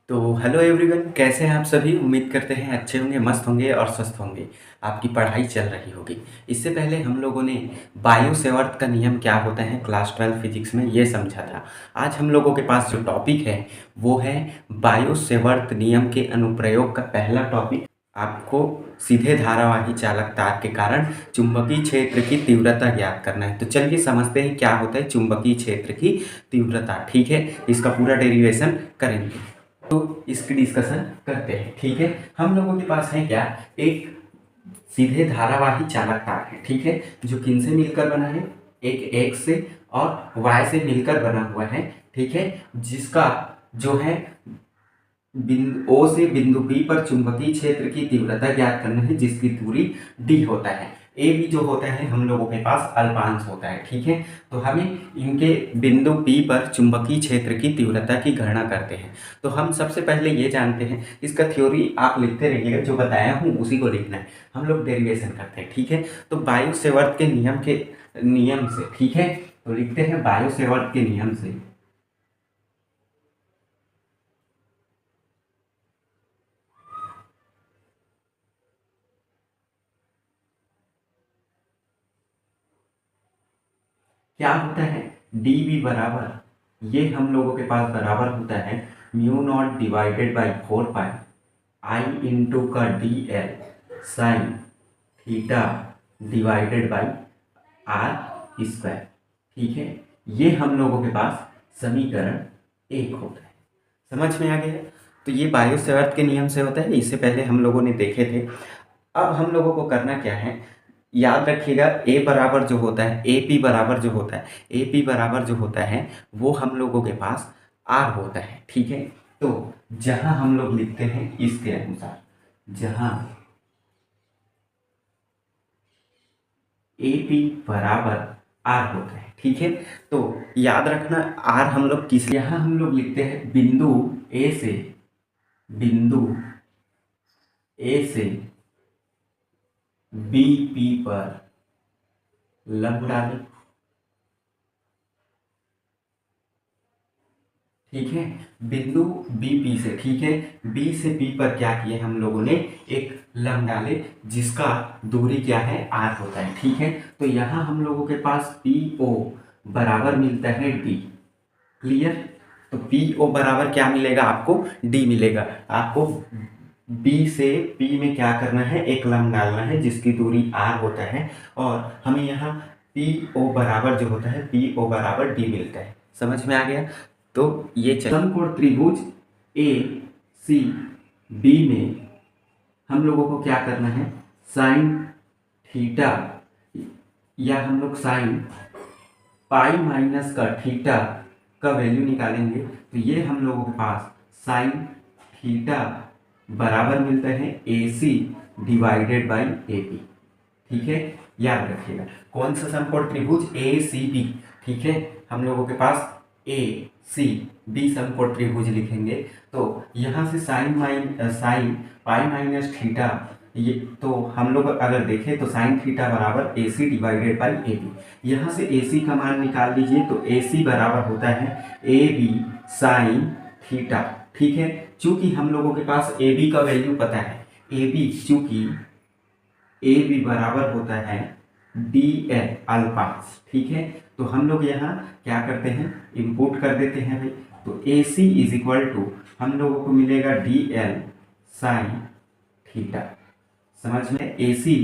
तो hello everyone, कैसे हैं आप सभी। उम्मीद करते हैं अच्छे होंगे, मस्त होंगे और स्वस्थ होंगे। आपकी पढ़ाई चल रही होगी। इससे पहले हम लोगों ने बायो सेवर्ट का नियम क्या होता है क्लास 12 फिजिक्स में ये समझा था। आज हम लोगों के पास जो टॉपिक है वो है बायो सेवर्ट नियम के अनुप्रयोग का पहला टॉपिक। आपको सीधे धारावाही चालक तार के कारण चुंबकीय क्षेत्र की तीव्रता ज्ञात करना है। तो चलिए समझते हैं क्या होता है चुंबकीय क्षेत्र की तीव्रता। ठीक है, इसका पूरा डेरिवेशन करेंगे तो इसकी डिस्कशन करते हैं। ठीक है, हम लोगों के पास है क्या, एक सीधे धारावाही चालक तार है। ठीक है, जो किन से मिलकर बना है, एक एक्स से और वाई से मिलकर बना हुआ है। ठीक है, जिसका जो है बिंदु ओ से बिंदु बी पर चुंबकीय क्षेत्र की तीव्रता ज्ञात करना है, जिसकी दूरी डी होता है। ए बी जो होता है हम लोगों के पास अल्पांश होता है। ठीक है, तो हमें इनके बिंदु पी पर चुंबकीय क्षेत्र की तीव्रता की गणना करते हैं। तो हम सबसे पहले ये जानते हैं, इसका थ्योरी आप लिखते रहिएगा, जो बताया हूँ उसी को लिखना है। हम लोग डेरिवेशन करते हैं। ठीक है, तो बायो सेवर्ट के नियम से, ठीक है, तो लिखते हैं बायो सेवर्ट के नियम से क्या होता है, डी बी बराबर, ये हम लोगों के पास बराबर होता है mu not divided by 4 pi I into का D L sine theta divided by R square. ठीक है, ये हम लोगों के पास समीकरण एक होता है। समझ में आ गया। तो ये बायो सेवर्ट के नियम से होता है, इससे पहले हम लोगों ने देखे थे। अब हम लोगों को करना क्या है, याद रखिएगा, ए बराबर जो होता है, ए पी बराबर जो होता है, ए पी बराबर जो होता है वो हम लोगों के पास आर होता है। ठीक है, तो जहां हम लोग लिखते हैं इसके अनुसार, जहां ए पी बराबर आर होता है। ठीक है, तो याद रखना आर हम लोग किस, यहां हम लोग लिखते हैं बिंदु ए से, बिंदु ए से बी पी पर लंब डालें। ठीक है, बिंदु बी पी से, ठीक है, बी से पी पर क्या किए हम लोगों ने, एक लंब डाले जिसका दूरी क्या है, आर होता है। ठीक है, तो यहां हम लोगों के पास पी ओ बराबर मिलता है डी। क्लियर, तो पी ओ बराबर क्या मिलेगा आपको, डी मिलेगा। आपको बी से पी में क्या करना है, एक लंब डालना है जिसकी दूरी आर होता है, और हमें यहाँ पी ओ बराबर जो होता है, पी ओ बराबर डी मिलता है। समझ में आ गया। तो ये समकोण त्रिभुज ए सी बी में हम लोगों को क्या करना है, साइन थीटा, या हम लोग साइन पाई माइनस का थीटा का वैल्यू निकालेंगे। तो ये हम लोगों के पास साइन थीटा बराबर मिलता है A C divided by A P. ठीक है, याद रखिएगा कौन सा समकोण त्रिभुज, ए सी बी। ठीक है, हम लोगों के पास ए सी बी समकोण त्रिभुज लिखेंगे। तो यहाँ से साइन पाई माइनस थीटा, ये तो हम लोग अगर देखें तो साइन थीटा बराबर A C divided by A B. यहाँ से ए सी का मान निकाल लीजिए, तो ए सी बराबर होता है ए बी साइन थीटा। ठीक है, चूंकि हम लोगों के पास ए बी का वैल्यू पता है, ए बी चूंकि ए बी बराबर होता है डी एल अल्पांश। ठीक है, तो हम लोग यहाँ क्या करते हैं, इंपुट कर देते हैं भाई। तो ए सी इज इक्वल टू हम लोगों को मिलेगा डी एल साइन थीटा। समझ में, ए सी,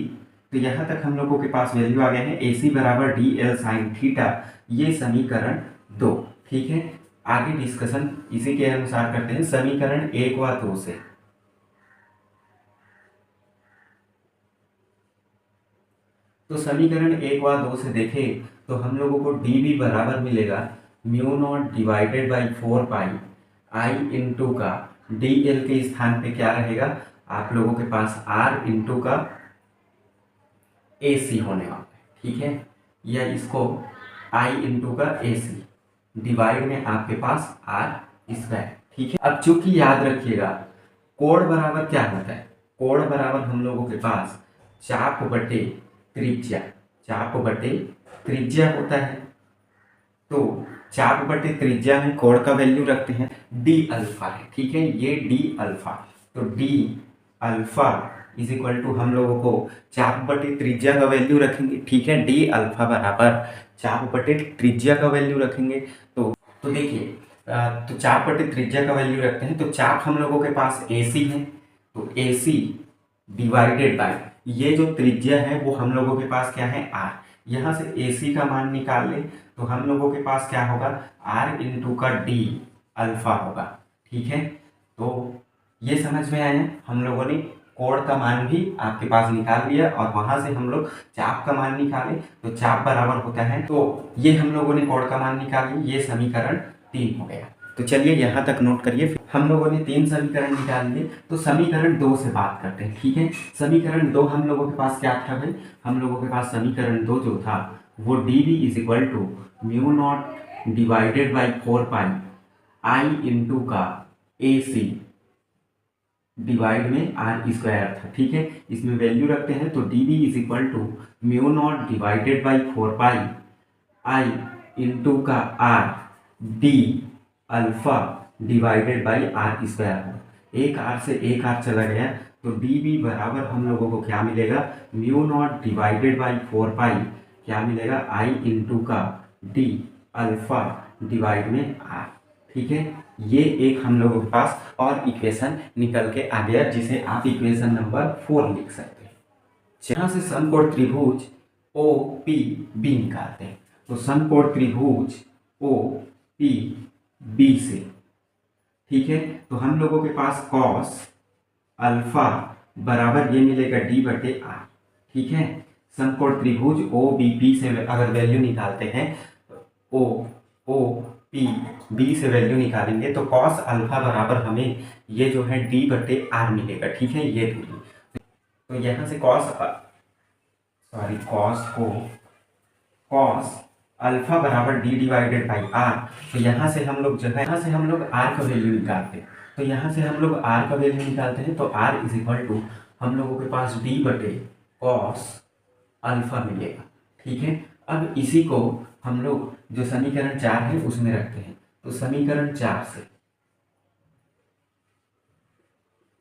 तो यहाँ तक हम लोगों के पास वैल्यू आ गया है, ए सी बराबर डी एल साइन थीटा, ये समीकरण 2। ठीक है, आगे डिस्कशन इसी के अनुसार करते हैं, समीकरण 1 व 2 से। तो समीकरण 1 व 2 से देखें तो हम लोगों को डी बी बराबर मिलेगा mu not divided by 4 pi I into का डी एल के स्थान पे क्या रहेगा, आप लोगों के पास आर इंटू का ए सी होने वाला है। ठीक है, या इसको आई इंटू का ए सी डिवाइड में आपके पास आर स्क्वायर। ठीक है, अब चूंकि याद रखिएगा कोण बराबर क्या होता है, कोण बराबर हम लोगों के पास चाप बटे त्रिज्या, चाप बटे त्रिज्या होता है। तो चाप बटे त्रिज्या में कोण का वैल्यू रखते हैं डी अल्फा है, ठीक है, ये डी अल्फा। तो d alpha is equal to हम लोगों को चाप बटे त्रिज्या का वैल्यू रखेंगे, ठीक है, डी अल्फा बराबर चाप बटे त्रिज्या का वैल्यू रखेंगे। तो देखिए तो चाप बटे त्रिज्या का वैल्यू रखते हैं, तो चाप हम लोगों के पास ए सी है, तो ए सी डिवाइडेड बाय ये जो त्रिज्या है वो हम लोगों के पास क्या है आर। यहाँ से ए सी का मान निकाल ले तो हम लोगों के पास क्या होगा आर इंटू का डी अल्फा होगा, ठीक है। तो ये समझ में आया, हम लोगों ने कोण का मान भी आपके पास निकाल लिया और वहां से हम लोग चाप का मान निकाले, तो चाप बराबर होता है, तो ये हम लोगों ने कोण का मान निकाल लिया, ये समीकरण 3 हो गया। तो चलिए यहाँ तक नोट करिए, हम लोगों ने 3 समीकरण निकाल लिए, तो समीकरण 2 से बात करते हैं, ठीक है। समीकरण 2 हम लोगों के पास क्या था भाई, हम लोगों के पास समीकरण 2 जो था वो D B is equal to mu not divided by 4 pi I into का ए सी डिवाइड में आर स्क्वायर था, ठीक है। इसमें वैल्यू रखते हैं, तो D B is equal to mu not divided by 4 pi I into का R D alpha divided by R square हो। एक आर से एक आर चला गया, तो डी बी बराबर हम लोगों को क्या मिलेगा म्यू नॉट डिवाइडेड बाई 4 पाई क्या मिलेगा आई इंटू का डी अल्फा डिवाइड में आर, ठीक है। ये एक हम लोगों के पास और इक्वेशन निकल के आ गया, जिसे आप इक्वेशन नंबर 4 लिख सकते हैं। यहाँ से समकोण त्रिभुज ओ पी बी निकालते हैं, तो समकोण त्रिभुज ओ पी बी से, ठीक है, तो हम लोगों के पास कॉस अल्फा बराबर ये मिलेगा डी बटे आर, ठीक है। समकोण त्रिभुज ओ बी पी से अगर वैल्यू निकालते हैं, ओ पी बी से वैल्यू निकालेंगे तो कॉस अल्फा बराबर हमें ये जो है डी बटे आर मिलेगा, ठीक है, ये दूरी। तो यहाँ से कॉस अल्फा बराबर डी डिवाइडेड बाई आर, तो यहाँ से हम लोग आर का वैल्यू निकालते हैं, तो यहाँ से हम लोग आर का वैल्यू निकालते हैं, तो आर इज इक्वल टू हम लोगों के पास डी बटे कॉस अल्फा मिलेगा, ठीक है। अब इसी को हम लोग जो समीकरण 4 है उसमें रखते हैं, तो समीकरण 4 से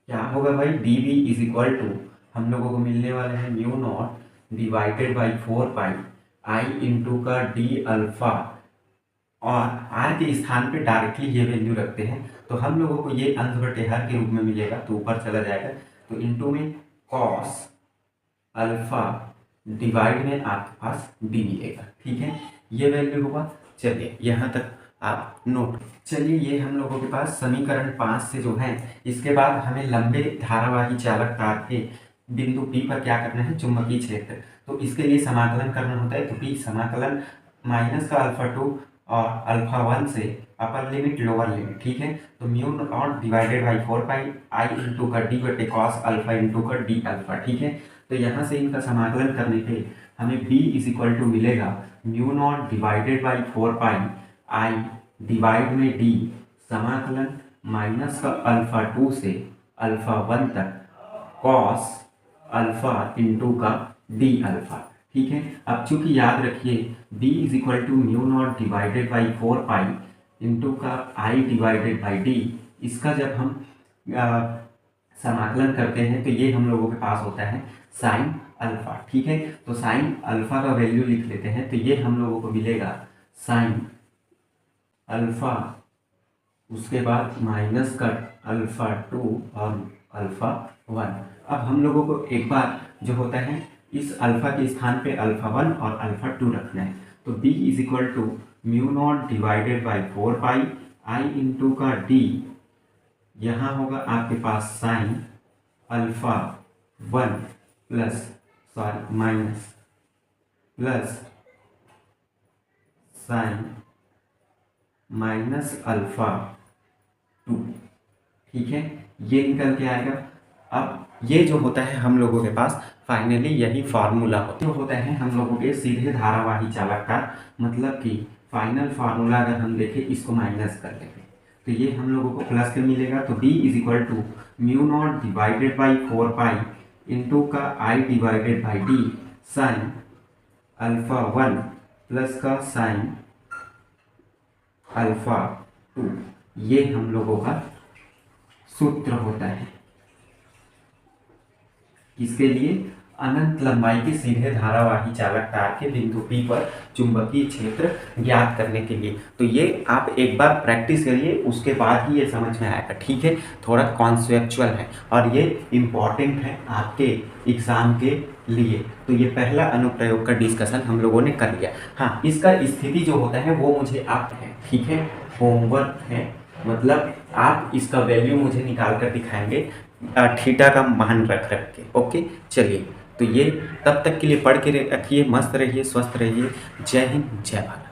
क्या होगा भाई d B is equal to हम लोगों को मिलने वाला है mu not divided by 4 pi I into का डी अल्फा, और आर के स्थान पे डायरेक्टली ये वैल्यू रखते हैं, तो हम लोगों को ये अंश बटे हर के रूप में मिलेगा, तो ऊपर चला जाएगा, तो इंटू में कॉस अल्फा डिवाइड में आपके पास डी मिलेगा, ठीक है, ये वैल्यू होगा। चलिए यहाँ तक आप नोट। चलिए ये हम लोगों के पास समीकरण 5 से जो है, इसके बाद हमें लंबे धारावाही चालक तार के बिंदु P पर क्या करना है चुंबकीय क्षेत्र, तो इसके लिए समाकलन करना होता है, तो P समाकलन माइनस का अल्फा 2 और अल्फा 1 से अपर लिमिट लोअर लिमिट, ठीक है, तो mu naught divided by 4 pi I into का डी बटे कॉस अल्फा इंटू का डी अल्फा, ठीक है। तो यहाँ से इनका समाकलन करने पे हमें B इज इक्वल टू मिलेगा mu not divided by 4 pi i divide में डी समाकलन माइनस का अल्फा 2 से अल्फा 1 तक कॉस अल्फा इंटू का डी अल्फा, ठीक है। अब चूंकि याद रखिए B is equal to mu not divided by 4 pi into का आई डिवाइडेड बाई डी, इसका जब हम समाकलन करते हैं तो ये हम लोगों के पास होता है साइन अल्फा, ठीक है। तो साइन अल्फा का वैल्यू लिख लेते हैं, तो ये हम लोगों को मिलेगा साइन अल्फा, उसके बाद माइनस का अल्फा 2 और अल्फा 1। अब हम लोगों को एक बार जो होता है इस अल्फा के स्थान पे अल्फा 1 और अल्फा 2 रखना है, तो B is equal to mu not divided by 4 pi I into का डी, यहाँ होगा आपके पास sine alpha 1 minus plus sine minus alpha 2, ठीक है, ये निकल के आएगा। अब ये जो होता है हम लोगों के पास फाइनली यही फार्मूला होता है हम लोगों के सीधे धारावाही चालक का, मतलब कि फाइनल फार्मूला अगर हम देखें इसको माइनस कर लेंगे तो ये हम लोगों को प्लस के मिलेगा, तो B is equal to mu not divided by 4 pi into का आई divided by D sine alpha 1 plus का साइन अल्फा 2, ये हम लोगों का सूत्र होता है। किसके लिए? अनंत लंबाई के सीधे धारावाही चालक तार के बिंदु P पर चुंबकीय क्षेत्र ज्ञात करने के लिए। तो ये आप एक बार प्रैक्टिस करिए, उसके बाद ही ये समझ में आएगा, ठीक है। थोड़ा कॉन्सेप्चुअल है और ये इम्पॉर्टेंट है आपके एग्जाम के लिए। तो ये पहला अनुप्रयोग का डिस्कशन हम लोगों ने कर लिया। हाँ, इसका स्थिति जो होता है वो मुझे आप है, ठीक है, होमवर्क है, मतलब आप इसका वैल्यू मुझे निकाल कर दिखाएंगे थीटा का मान रख के। ओके, चलिए, तो ये तब तक के लिए पढ़ के रखिए, मस्त रहिए, स्वस्थ रहिए। जय हिंद, जय भारत।